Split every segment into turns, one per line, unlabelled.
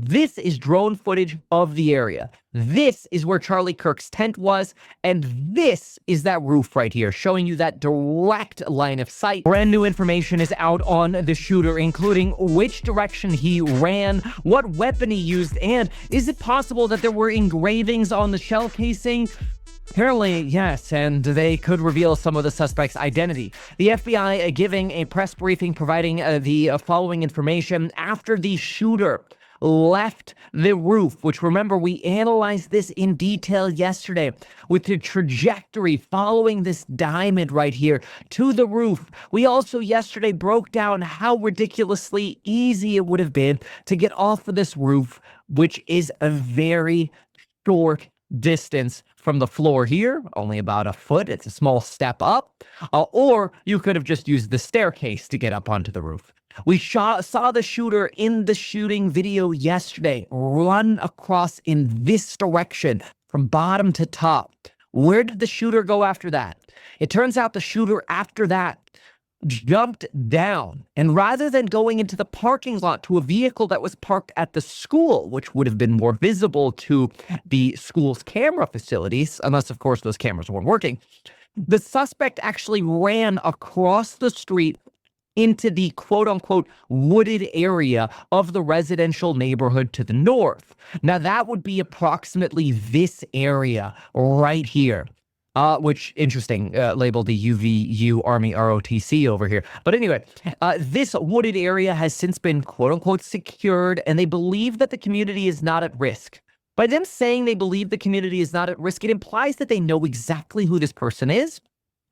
This is drone footage of the area. This is where Charlie Kirk's tent was, and this is that roof right here, showing you that direct line of sight. Brand new information is out on the shooter, including which direction he ran, what weapon he used, and is it possible that there were engravings on the shell casing? Apparently, yes, and they could reveal some of the suspect's identity. The FBI giving a press briefing providing the following information after the shooter left the roof, which, remember, we analyzed this in detail yesterday with the trajectory following this diamond right here to the roof. We also yesterday broke down how ridiculously easy it would have been to get off of this roof, which is a very short distance from the floor here, only about a foot. It's a small step up, or you could have just used the staircase to get up onto the roof. We saw the shooter in the shooting video yesterday run across in this direction from bottom to top. Where did the shooter go after that? It turns out the shooter after that jumped down, and rather than going into the parking lot to a vehicle that was parked at the school, which would have been more visible to the school's camera facilities, unless of course those cameras weren't working, the suspect actually ran across the street into the quote-unquote wooded area of the residential neighborhood to the north. Now, that would be approximately this area right here, which, interesting, labeled the UVU Army ROTC over here. But anyway, this wooded area has since been quote-unquote secured, and they believe that the community is not at risk. By them saying they believe the community is not at risk, it implies that they know exactly who this person is.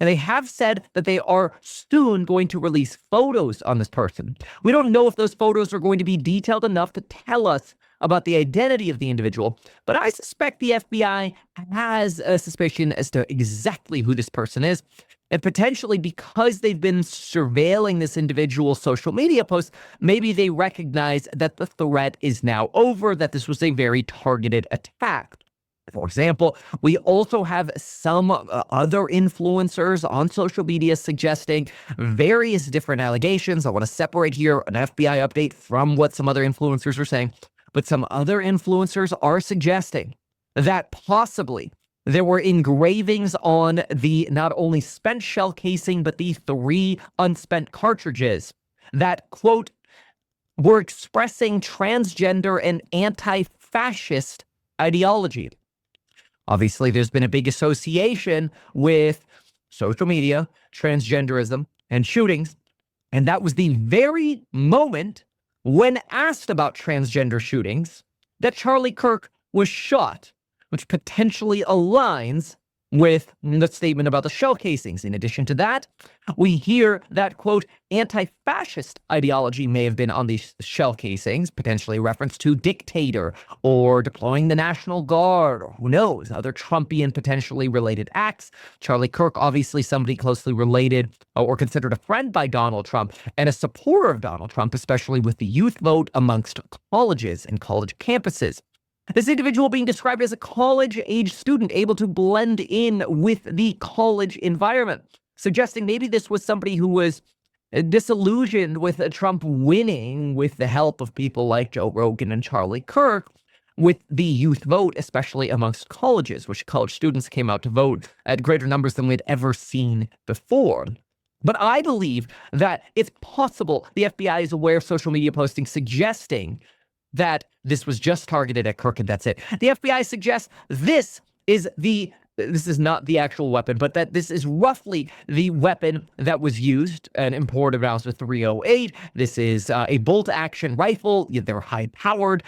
And they have said that they are soon going to release photos on this person. We don't know if those photos are going to be detailed enough to tell us about the identity of the individual, but I suspect the FBI has a suspicion as to exactly who this person is. And potentially because they've been surveilling this individual's social media posts, maybe they recognize that the threat is now over, that this was a very targeted attack. For example, we also have some other influencers on social media suggesting various different allegations. I want to separate here an FBI update from what some other influencers are saying, but some other influencers are suggesting that possibly there were engravings on the not only spent shell casing, but the 3 unspent cartridges that, quote, were expressing transgender and anti-fascist ideology. Obviously, there's been a big association with social media, transgenderism, and shootings. And that was the very moment when asked about transgender shootings that Charlie Kirk was shot, which potentially aligns with the statement about the shell casings. In addition to that, we hear that, quote, anti-fascist ideology may have been on these shell casings, potentially a reference to dictator or deploying the National Guard, or who knows, other Trumpian potentially related acts. Charlie Kirk, obviously somebody closely related or considered a friend by Donald Trump and a supporter of Donald Trump, especially with the youth vote amongst colleges and college campuses. This individual being described as a college-age student able to blend in with the college environment, suggesting maybe this was somebody who was disillusioned with Trump winning with the help of people like Joe Rogan and Charlie Kirk with the youth vote, especially amongst colleges, which college students came out to vote at greater numbers than we'd ever seen before. But I believe that it's possible the FBI is aware of social media postings suggesting that this was just targeted at Kirk and that's it. The FBI suggests this is not the actual weapon, but that this is roughly the weapon that was used and imported when I was with 308. This is a bolt-action rifle. They're high-powered.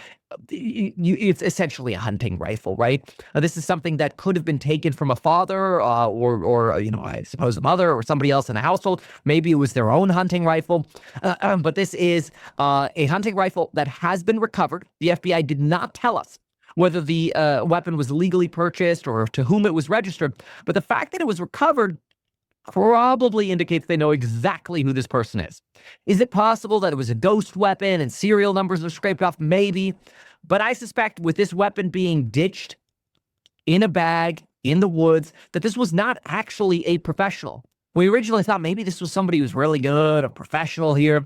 It's essentially a hunting rifle, right? This is something that could have been taken from a father or I suppose a mother or somebody else in the household. Maybe it was their own hunting rifle. But this is a hunting rifle that has been recovered. The FBI did not tell us whether the weapon was legally purchased or to whom it was registered. But the fact that it was recovered probably indicates they know exactly who this person is. Is it possible that it was a ghost weapon and serial numbers are scraped off? Maybe. But I suspect with this weapon being ditched in a bag in the woods, that this was not actually a professional. We originally thought maybe this was somebody who's really good, a professional here.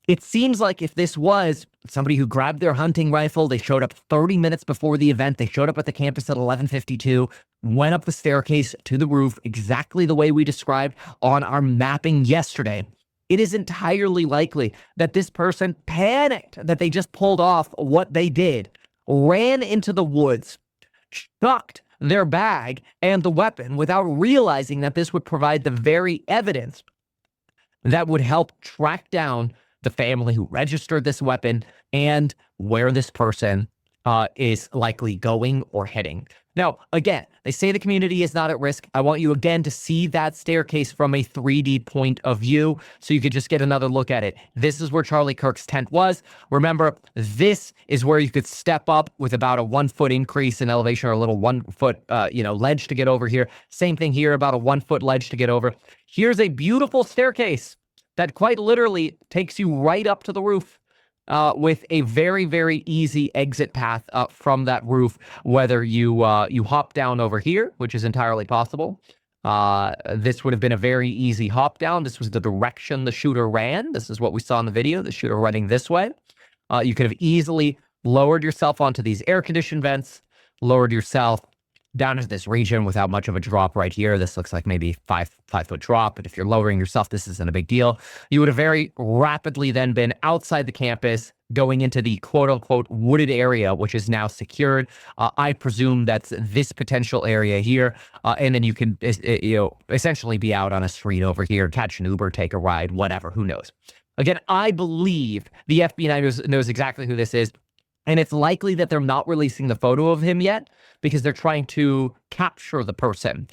It seems like if this was somebody who grabbed their hunting rifle. They showed up 30 minutes before the event. They showed up at the campus at 11:52, went up the staircase to the roof exactly the way we described on our mapping yesterday. It is entirely likely that this person panicked, that they just pulled off what they did, ran into the woods, chucked their bag and the weapon without realizing that this would provide the very evidence that would help track down the family who registered this weapon and where this person is likely going or heading. Now, again, they say the community is not at risk. I want you again to see that staircase from a 3D point of view so you could just get another look at it. This is where Charlie Kirk's tent was. Remember, this is where you could step up with about a 1 foot increase in elevation or a little 1 foot, ledge to get over here. Same thing here, about a 1 foot ledge to get over. Here's a beautiful staircase that quite literally takes you right up to the roof. With a very, very easy exit path from that roof, whether you hop down over here, which is entirely possible. This would have been a very easy hop down. This was the direction the shooter ran. This is what we saw in the video, the shooter running this way. You could have easily lowered yourself onto these air-conditioned vents, lowered yourself down into this region without much of a drop right here. This looks like maybe five foot drop, but if you're lowering yourself, this isn't a big deal. You would have very rapidly then been outside the campus, going into the quote-unquote wooded area, which is now secured. I presume that's this potential area here, and then you can essentially be out on a street over here, catch an Uber, take a ride, whatever, who knows. Again, I believe the FBI knows exactly who this is, and it's likely that they're not releasing the photo of him yet because they're trying to capture the person.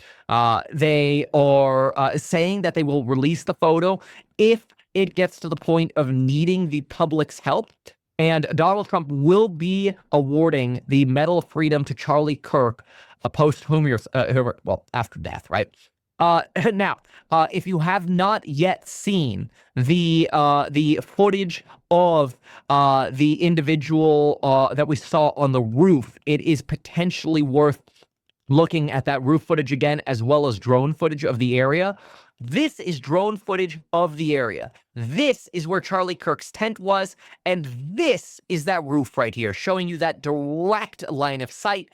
They are saying that they will release the photo if it gets to the point of needing the public's help. And Donald Trump will be awarding the Medal of Freedom to Charlie Kirk, after death, right? Now, if you have not yet seen the footage of the individual that we saw on the roof, it is potentially worth looking at that roof footage again, as well as drone footage of the area. This is drone footage of the area. This is where Charlie Kirk's tent was, and this is that roof right here, showing you that direct line of sight.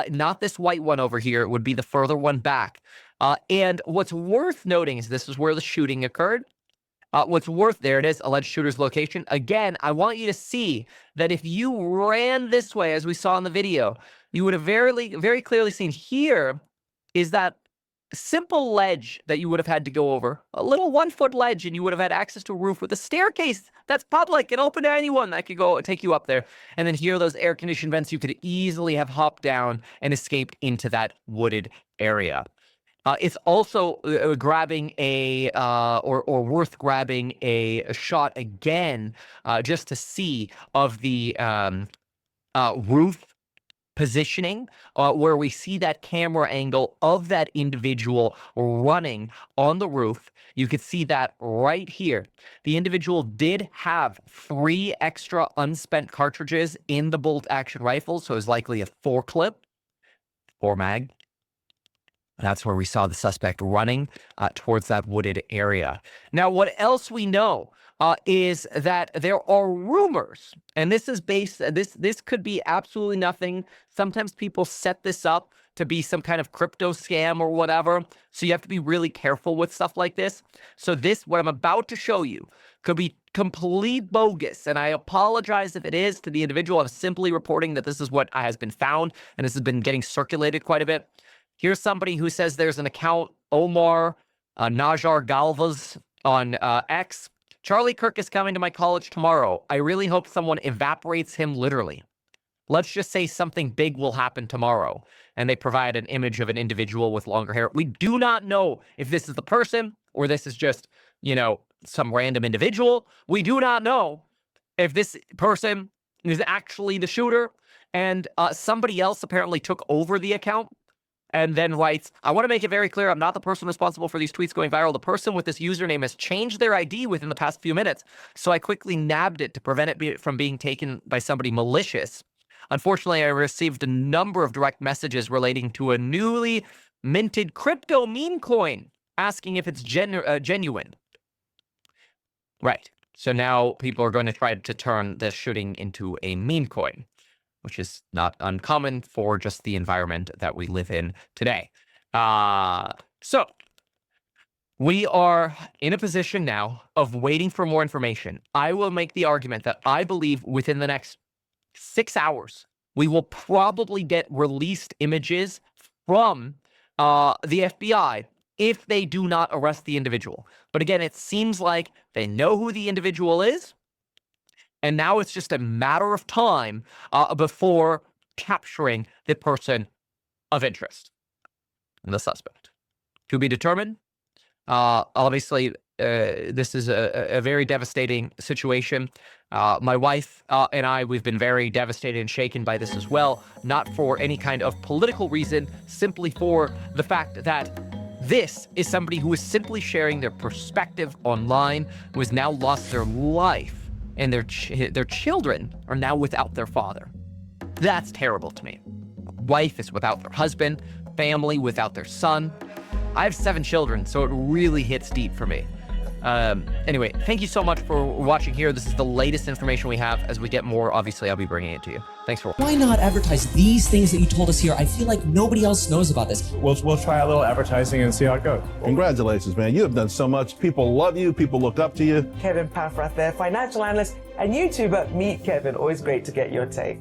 Not this white one over here. It would be the further one back. And what's worth noting is this is where the shooting occurred. There it is, alleged shooter's location. Again, I want you to see that if you ran this way, as we saw in the video, you would have very clearly seen here is that simple ledge that you would have had to go over, a little 1 foot ledge, and you would have had access to a roof with a staircase that's public and open to anyone that could go take you up there. And then here are those air conditioned vents. You could easily have hopped down and escaped into that wooded area. It's also grabbing worth grabbing a shot again, just to see of the roof positioning, where we see that camera angle of that individual running on the roof. You could see that right here. The individual did have 3 extra unspent cartridges in the bolt action rifle, so it's likely a 4 mag. That's where we saw the suspect running towards that wooded area. Now, what else we know is that there are rumors, and this is this could be absolutely nothing. Sometimes people set this up to be some kind of crypto scam or whatever, so you have to be really careful with stuff like this. So what I'm about to show you, could be complete bogus, and I apologize if it is to the individual. I'm simply reporting that this is what has been found, and this has been getting circulated quite a bit. Here's somebody who says there's an account, Omar Najar Galvas on X. Charlie Kirk is coming to my college tomorrow. I really hope someone evaporates him literally. Let's just say something big will happen tomorrow. And they provide an image of an individual with longer hair. We do not know if this is the person or this is just, some random individual. We do not know if this person is actually the shooter. And somebody else apparently took over the account and then writes, I want to make it very clear, I'm not the person responsible for these tweets going viral. The person with this username has changed their ID within the past few minutes, so I quickly nabbed it to prevent it from being taken by somebody malicious. Unfortunately, I received a number of direct messages relating to a newly minted crypto meme coin, asking if it's genuine. Right. So now people are going to try to turn this shooting into a meme coin, which is not uncommon for just the environment that we live in today. So we are in a position now of waiting for more information. I will make the argument that I believe within the next 6 hours, we will probably get released images from the FBI if they do not arrest the individual. But again, it seems like they know who the individual is, and now it's just a matter of time before capturing the person of interest, the suspect. To be determined. Obviously, this is a very devastating situation. My wife and I, we've been very devastated and shaken by this as well, not for any kind of political reason, simply for the fact that this is somebody who is simply sharing their perspective online, who has now lost their life, and their children are now without their father. That's terrible to me. Wife is without their husband, family without their son. I have 7 children, so it really hits deep for me. Anyway, thank you so much for watching here. This is the latest information we have. As we get more, obviously, I'll be bringing it to you. Thanks for watching.
Why not advertise these things that you told us here? I feel like nobody else knows about this.
We'll try a little advertising and see how it goes.
Congratulations, man. You have done so much. People love you. People look up to you.
Kevin Paffrath there, financial analyst and YouTuber. Meet Kevin. Always great to get your take.